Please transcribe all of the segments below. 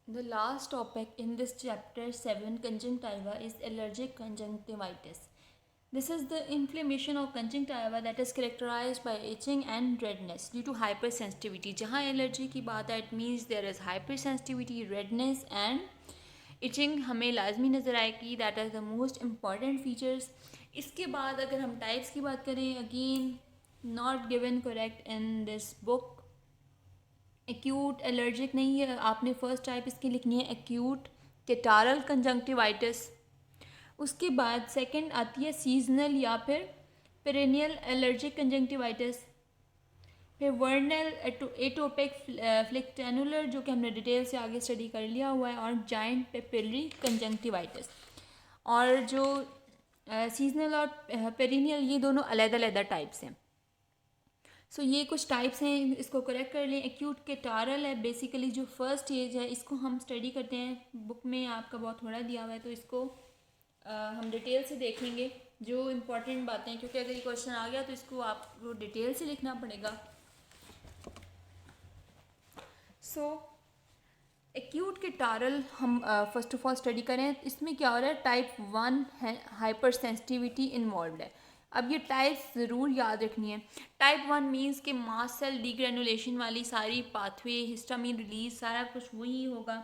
The last topic in this chapter 7 conjunctiva is allergic conjunctivitis. This is the inflammation of conjunctiva that is characterized by itching and redness due to hypersensitivity. जहाँ allergy की बात है it means there is hypersensitivity, redness and itching हमें लाजमी नज़र आएगी. That are the most important features. इसके बाद अगर हम टाइप्स की बात करें, again not given correct in this book. Acute allergic नहीं है, आपने फर्स्ट टाइप इसकी लिखनी है एक्यूट कैटारल कंजंक्टिवाइटिस. उसके बाद सेकंड आती है सीजनल या फिर पेरेनियल एलर्जिक कंजंक्टिवाइटिस. फिर वर्नल एटोपिक फ्लिक्टेनुलर जो कि हमने डिटेल से आगे स्टडी कर लिया हुआ है, और जाइंट पेपिलरी कंजंक्टिवाइटिस. और जो सीजनल और पेरेनियल ये दोनों अलग-अलग टाइप्स हैं. सो ये कुछ टाइप्स हैं, इसको करेक्ट कर लें. एक्यूट कैटारल है बेसिकली जो फर्स्ट स्टेज है, इसको हम स्टडी करते हैं. बुक में आपका बहुत थोड़ा दिया हुआ है तो इसको हम डिटेल से देखेंगे जो इम्पोर्टेंट बातें, क्योंकि अगर ये क्वेश्चन आ गया तो इसको आपको डिटेल से लिखना पड़ेगा. सो एक्यूट कैटारल हम फर्स्ट ऑफ ऑल स्टडी करें. इसमें क्या हो रहा है, टाइप 1 है, हाइपर सेंसिटिविटी इन्वॉल्व है. अब ये टाइप्स ज़रूर याद रखनी है. टाइप 1 मीन्स कि मास्ट सेल डीग्रेनुलेशन वाली सारी पाथवे, हिस्टामिन रिलीज, सारा कुछ वही होगा.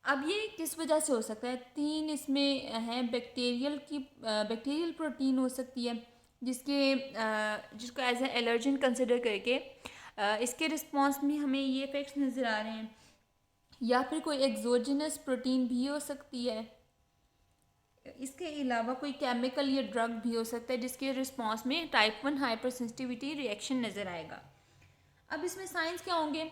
अब ये किस वजह से हो सकता है, 3 इसमें हैं. बैक्टीरियल प्रोटीन हो सकती है जिसको एज ए एलर्जन कंसिडर करके इसके रिस्पॉन्स में हमें ये इफेक्ट्स नज़र आ रहे हैं. या फिर कोई एक्सोजिनस प्रोटीन भी हो सकती है. इसके अलावा कोई केमिकल या ड्रग भी हो सकता है जिसके रिस्पॉन्स में टाइप 1 हाइपर सेंसिटिविटी रिएक्शन नज़र आएगा. अब इसमें साइंस क्या होंगे,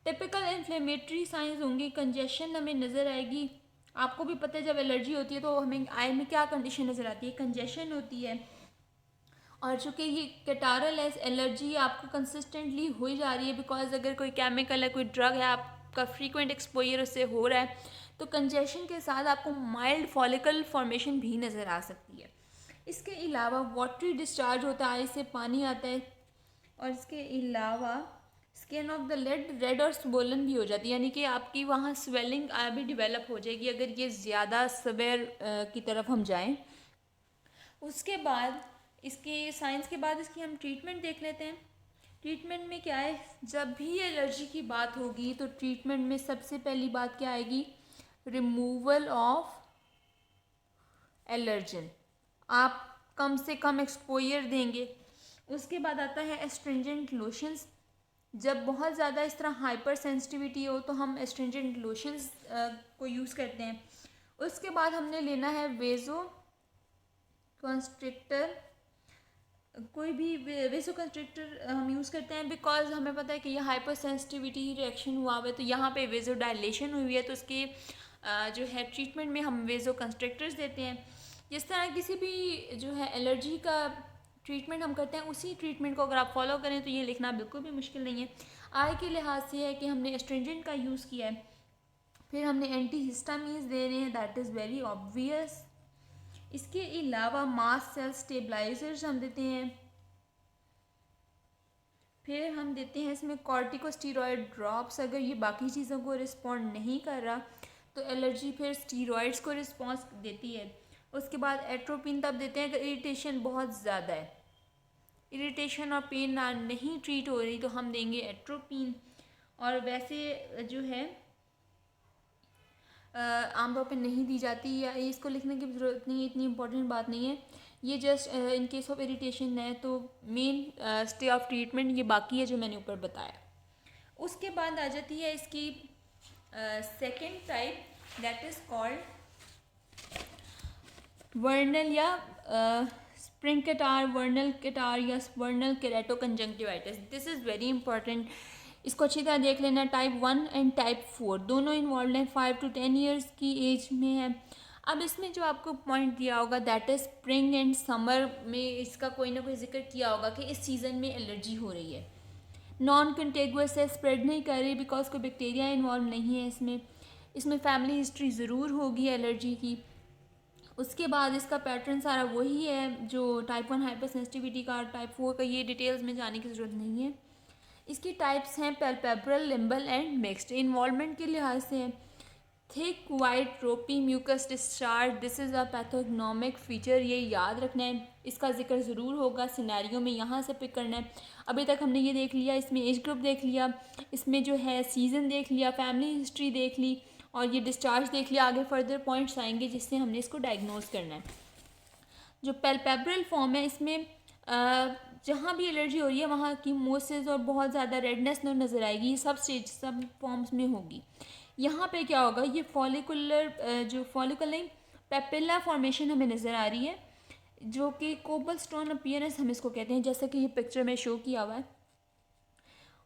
टिपिकल इन्फ्लेमेटरी साइंस होंगे. कंजेशन हमें नज़र आएगी. आपको भी पता है जब एलर्जी होती है तो हमें आई में क्या कंडीशन नज़र आती है, कंजेशन होती है. और चूँकि ये कैटारल एलर्जी आपको कंसिस्टेंटली हो ही जा रही है, बिकॉज अगर कोई केमिकल है, कोई ड्रग है, आपका फ्रीक्वेंट एक्सपोजर उससे हो रहा है, तो कंजेशन के साथ आपको माइल्ड फॉलिकल फॉर्मेशन भी नज़र आ सकती है. इसके अलावा वाटरी डिस्चार्ज होता है, आई से पानी आता है. और इसके अलावा skin of the lid red और स्वोलन भी हो जाती है, यानी कि आपकी वहाँ स्वेलिंग भी डिवेलप हो जाएगी अगर ये ज़्यादा सवेयर की तरफ हम जाएं. उसके बाद इसके साइंस के बाद इसकी हम ट्रीटमेंट देख लेते हैं. ट्रीटमेंट में क्या है, जब भी एलर्जी की बात होगी तो ट्रीटमेंट में सबसे पहली बात क्या आएगी, रिमूवल ऑफ एलर्जन. आप कम से कम एक्सपोजर देंगे. उसके बाद आता है एस्ट्रिंजेंट लोशंस. जब बहुत ज़्यादा इस तरह हाइपर सेंसिटिविटी हो तो हम एस्ट्रिंजेंट लोशंस को यूज़ करते हैं. उसके बाद हमने लेना है वेज़ो कंस्ट्रिक्टर. कोई भी वेसो कंस्ट्रिक्टर हम यूज़ करते हैं बिकॉज हमें पता है कि यह हाइपर सेंसिटिविटी रिएक्शन हुआ हुआ है, तो यहाँ पे वेजो डायलेशन हुई है, तो उसके जो है ट्रीटमेंट में हम वेजो कंस्ट्रिक्टर्स देते हैं. जिस तरह किसी भी जो है एलर्जी का ट्रीटमेंट हम करते हैं, उसी ट्रीटमेंट को अगर आप फॉलो करें तो ये लिखना बिल्कुल भी मुश्किल नहीं है. आई के लिहाज से है कि हमने एस्ट्रिंजेंट का यूज़ किया है. फिर हमने एंटी हिस्टामीन्स दे रहे हैं, दैट इज़ वेरी ऑब्वियस. इसके अलावा मास्ट सेल स्टेबलाइजर्स हम देते हैं. फिर हम देते हैं इसमें कॉर्टिकोस्टीरॉयड ड्रॉप्स. अगर ये बाकी चीज़ों को रिस्पॉन्ड नहीं कर रहा तो एलर्जी फिर स्टीरॉयड्स को रिस्पॉन्स देती है. उसके बाद एट्रोपिन तब देते हैं अगर इरिटेशन बहुत ज़्यादा है. इरिटेशन और पेन नहीं ट्रीट हो रही तो हम देंगे एट्रोपिन. और वैसे जो है आमतौर पर नहीं दी जाती, या इसको लिखने की ज़रूरत नहीं है, इतनी इंपॉर्टेंट बात नहीं है. ये just in case of irritation है. तो मेन स्टे ऑफ ट्रीटमेंट ये बाकी है जो मैंने ऊपर बताया. उसके बाद आ जाती है इसकी second type, that is called vernal या स्प्रिंग कैटार, वर्नल कैटार या vernal keratoconjunctivitis. This is very important. इसको अच्छी तरह देख लेना. टाइप 1 एंड टाइप 4 दोनों इन्वॉल्व हैं. 5 to 10 ईयर्स की एज में है. अब इसमें जो आपको पॉइंट दिया होगा that is spring and summer में इसका कोई ना कोई जिक्र किया होगा कि इस सीज़न में एलर्जी हो रही है. नॉन कंटेगुअस है, स्प्रेड नहीं कर रही बिकॉज कोई बैक्टीरिया इन्वॉल्व नहीं है इसमें. इसमें फैमिली हिस्ट्री ज़रूर होगी एलर्जी की. उसके बाद इसका पैटर्न सारा वही है जो टाइप 1 हाइपर सेंसिटिविटी का, टाइप 4 का. ये डिटेल्स में जाने की ज़रूरत नहीं है. इसकी टाइप्स हैं palpebral, limbal and mixed. Involvement के लिहाज से है thick white ropy mucus discharge, this is a pathognomonic feature, ये याद रखना है, इसका जिक्र ज़रूर होगा सिनेरियो में, यहाँ से पिक करना है। अभी तक हमने ये देख लिया, इसमें एज ग्रुप देख लिया, इसमें जो है सीज़न देख लिया, फैमिली हिस्ट्री देख ली और ये डिस्चार्ज देख लिया। आगे फर्दर पॉइंट्स आएंगे जिससे हमने इसको डायग्नोज करना है। जो पैल्पेब्रल फॉर्म है, इसमें जहाँ भी एलर्जी हो रही है वहाँ की मोसेस और बहुत ज़्यादा रेडनेस नज़र आएगी, ये सब स्टेज सब फॉर्म्स में होगी। यहाँ पे क्या होगा, ये फॉलिकुलर जो फॉलिकल नहीं पेपिला फॉर्मेशन हमें नज़र आ रही है, जो कि कोबल स्टोन अपीयरेंस हम इसको कहते हैं, जैसा कि ये पिक्चर में शो किया हुआ है।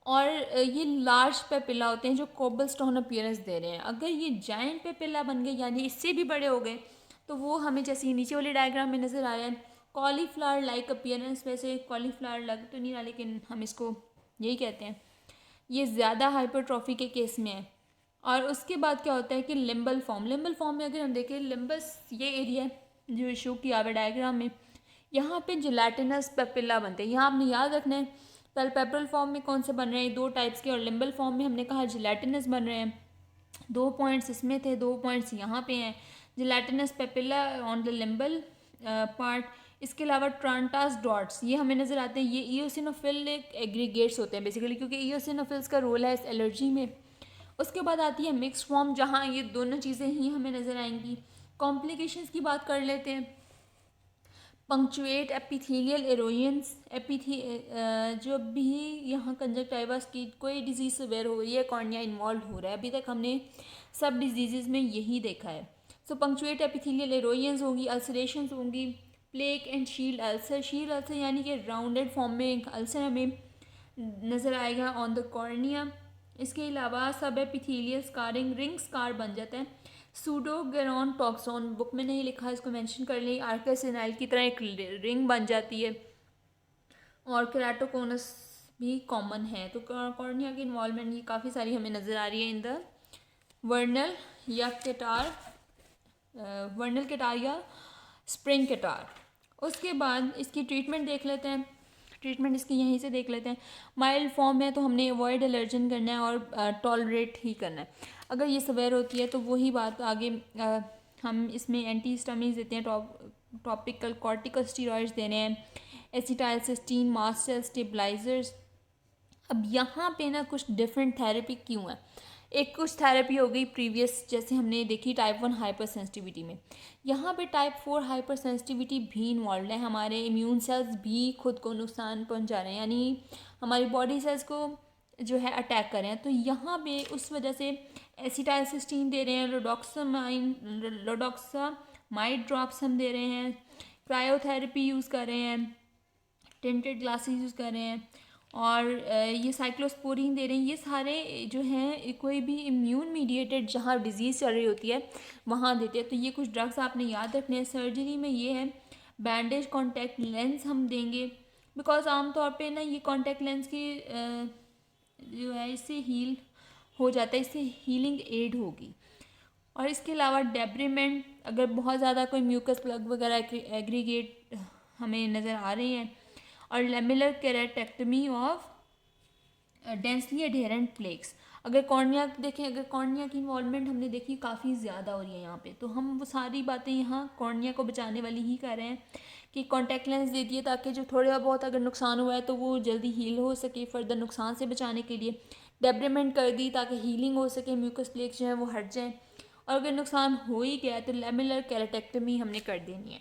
और ये लार्ज पेपिला होते हैं जो कोबल स्टोन अपीयरेंस दे रहे हैं। अगर ये जाइंट पेपिला बन गए यानी इससे भी बड़े हो गए तो वो हमें जैसे नीचे वाले डायग्राम में नज़र आ रहा है कॉलीफ्लावर लाइक अपीयरेंस। वैसे कॉलीफ्लावर लग तो नहीं रहा लेकिन हम इसको यही कहते हैं। ये ज़्यादा हाइपरट्रॉफी के केस में है। और उसके बाद क्या होता है कि लिम्बल फॉर्म में अगर हम देखें, लिम्बस ये एरिया है जो शो किया हुआ डायग्राम में, यहाँ पे जिलेटिनस पेपिला बनते हैं। यहाँ आपने याद रखना है पैल्पेब्रल फॉर्म में कौन से बन रहे हैं, 2 टाइप्स के, और लिम्बल फॉर्म में हमने कहा जिलेटिनस बन रहे हैं। 2 पॉइंट्स इसमें थे, 2 पॉइंट्स यहाँ पे हैं, gelatinous papillae on the limbal part. इसके अलावा ट्रांटास डॉट्स ये हमें नज़र आते हैं, ये इयोसिनोफिलिक एग्रीगेट्स होते हैं बेसिकली, क्योंकि इयोसिनोफिल्स का रोल है इस एलर्जी में। उसके बाद आती है मिक्स्ड फॉर्म, जहाँ ये दोनों चीज़ें ही हमें नज़र आएंगी। कॉम्प्लिकेशंस की बात कर लेते हैं। पंक्चुएट एपिथेलियल एरोजन्स, जो भी यहाँ कंजक्टिवाइटिस की कोई डिजीज़ सिवियर हो रही है, कॉर्निया इन्वॉल्व हो रहा है, अभी तक हमने सब डिजीज़ में यही देखा है। सो पंक्चुएट एपिथेलियल एरोजन्स होंगी, अल्सरेशंस होंगी, प्लेक एंड शील्ड अल्सर यानी कि राउंडेड फॉर्म में एक अल्सर हमें नज़र आएगा ऑन द कॉर्निया। इसके अलावा सब एपिथेलियल स्कारिंग, रिंग स्कार बन जाता है। सूडोगेरॉन टॉक्सोन बुक में नहीं लिखा, इसको मेंशन कर लें, आर्केसिनाइल की तरह एक रिंग बन जाती है। और केराटोकोनस भी कॉमन है। तो कॉर्निया की इन्वॉल्वमेंट ये काफ़ी सारी हमें नज़र आ रही है इन द वर्नल या केटार, वर्नल केटार या स्प्रिंग केटार। उसके बाद इसकी ट्रीटमेंट देख लेते हैं। ट्रीटमेंट इसकी यहीं से देख लेते हैं। माइल्ड फॉर्म है तो हमने अवॉइड एलर्जन करना है और टॉलरेट ही करना है। अगर ये सवेयर होती है तो वही बात आगे हम इसमें एंटीहिस्टामिन्स देते हैं, टॉपिकल कॉर्टिकोस्टेरॉइड्स देने हैं, एसिटाइलसिस्टीन, मास्ट सेल स्टेबलाइजर्स। अब यहाँ पे ना कुछ डिफरेंट थेरेपी क्यों है। एक कुछ थेरेपी हो गई प्रीवियस जैसे हमने देखी टाइप 1 हाइपर सेंसिटिविटी में, यहाँ पे टाइप 4 हाइपर सेंसिटिविटी भी इन्वॉल्व है। हमारे इम्यून सेल्स भी खुद को नुकसान पहुँचा रहे हैं, यानी हमारी बॉडी सेल्स को जो है अटैक कर रहे हैं। तो यहाँ पे उस वजह से एसिटाइलसिस्टीन दे रहे हैं, लोडोक्सामाइड ड्रॉप्स हम दे रहे हैं, क्रायोथेरेपी यूज़ कर रहे हैं, टिंटेड ग्लासेस यूज़ कर रहे हैं, और ये साइक्लोस्पोरिन दे रहे हैं। ये सारे जो हैं कोई भी इम्यून मीडिएटेड जहाँ डिजीज़ चल रही होती है वहाँ देते हैं। तो ये कुछ ड्रग्स आपने याद रखने हैं। सर्जरी में ये है बैंडेज, कॉन्टैक्ट लेंस हम देंगे, बिकॉज आमतौर पे ना ये कॉन्टैक्ट लेंस की जो है इससे हील हो जाता है, इससे हीलिंग एड होगी। और इसके अलावा डेब्रीमेंट, अगर बहुत ज़्यादा कोई म्यूकस प्लग वगैरह एग्रीगेट हमें नज़र आ रही हैं, और lamellar keratectomy of densely adherent plaques. अगर कॉर्निया देखें, अगर कॉर्निया की इन्वॉल्वमेंट हमने देखी काफ़ी ज़्यादा हो रही है यहाँ पे, तो हम वो सारी बातें यहाँ कॉर्निया को बचाने वाली ही कर रहे हैं कि कॉन्टैक्ट लेंस दे दिए ताकि जो थोड़ा बहुत अगर नुकसान हुआ है तो वो जल्दी हील हो सके, फर्दर नुकसान से बचाने के लिए डेब्रीमेंट कर दी ताकि हीलिंग हो सके, म्यूकस प्लेक्स जो है वो हट जाएँ। और अगर नुकसान हो ही गया तो लेमिलर केराटेक्टमी हमने कर देनी है।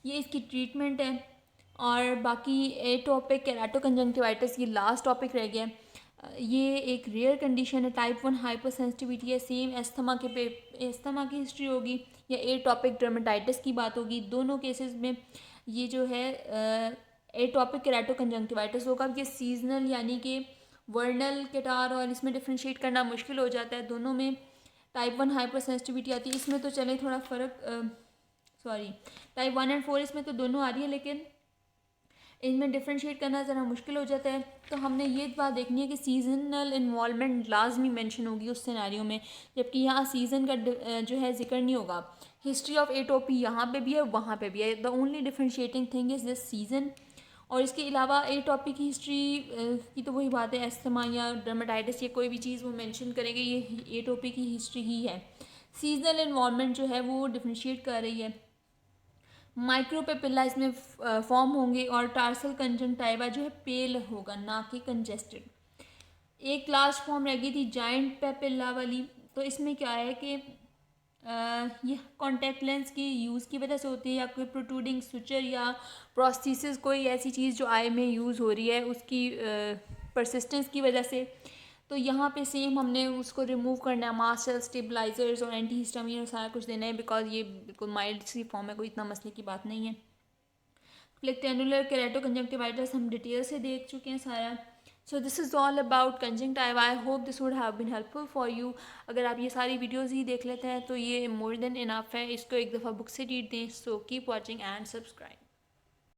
ये इसकी ट्रीटमेंट है। और बाकी एटोपिक केराटोकंजंक्टिवाइटिस ये लास्ट टॉपिक रह गया। ये एक रेयर कंडीशन है, टाइप 1 हाइपर सेंसिटिविटी है। सेम एस्थमा की हिस्ट्री होगी या एटोपिक डर्मेटाइटिस की बात होगी। दोनों केसेस में ये जो है एटोपिक केराटोकंजंक्टिवाइटिस होगा। ये सीजनल यानी कि वर्नल केटार, और इसमें डिफ्रेंशिएट करना मुश्किल हो जाता है। दोनों में टाइप 1 हाइपर सेंसिटिविटी आती है। इसमें तो चले थोड़ा फ़र्क, टाइप 1 एंड 4 इसमें तो दोनों आ रही है, लेकिन इनमें डिफ्रेंशिएट करना ज़रा मुश्किल हो जाता है। तो हमने ये बात देखनी है कि सीजनल इन्वॉल्वमेंट लाजमी मेंशन होगी उस सिनेरियो में, जबकि यहाँ सीज़न का जो है जिक्र नहीं होगा। हिस्ट्री ऑफ एटोपी यहाँ पे भी है, वहाँ पे भी है। The only differentiating thing is this season. और इसके अलावा एटोपिक की हिस्ट्री की तो वही बात है, एस्थमा या डर्मेटाइटिस या कोई भी चीज़ वो मेंशन करेंगे, ये एटोपिक की हिस्ट्री ही है। सीजनल एनवायरनमेंट जो है वो डिफ्रेंशिएट कर रही है। माइक्रोपेपिला इसमें फॉर्म होंगे और टार्सल कंजंक्टिवा जो है पेल होगा, ना कि कंजेस्टेड। एक लास्ट फॉर्म रह गई थी जाइंट पेपिला वाली, तो इसमें क्या है कि ये कॉन्टैक्ट लेंस की यूज़ की वजह से होती है, या कोई प्रोट्रूडिंग सुचर या प्रोस्थेसिस, कोई ऐसी चीज़ जो आई में यूज़ हो रही है उसकी परसिस्टेंस की वजह से। तो यहाँ पे सेम हमने उसको रिमूव करना है, मास्ट सेल स्टेबलाइजर्स और एंटी हिस्टामिन और सारा कुछ देना है, बिकॉज ये बिल्कुल माइल्ड सी फॉर्म है, कोई इतना मसले की बात नहीं है। रेक्टेंगुलर केराटोकंजक्टिवाइटिस हम डिटेल से देख चुके हैं सारा। So this is all about conjunctiva. I hope this would have been helpful for you. अगर आप ये सारी वीडियोस ही देख लेते हैं तो ये मोर देन इनफ है, इसको एक दफ़ा बुक से रीड दें। So keep watching and subscribe.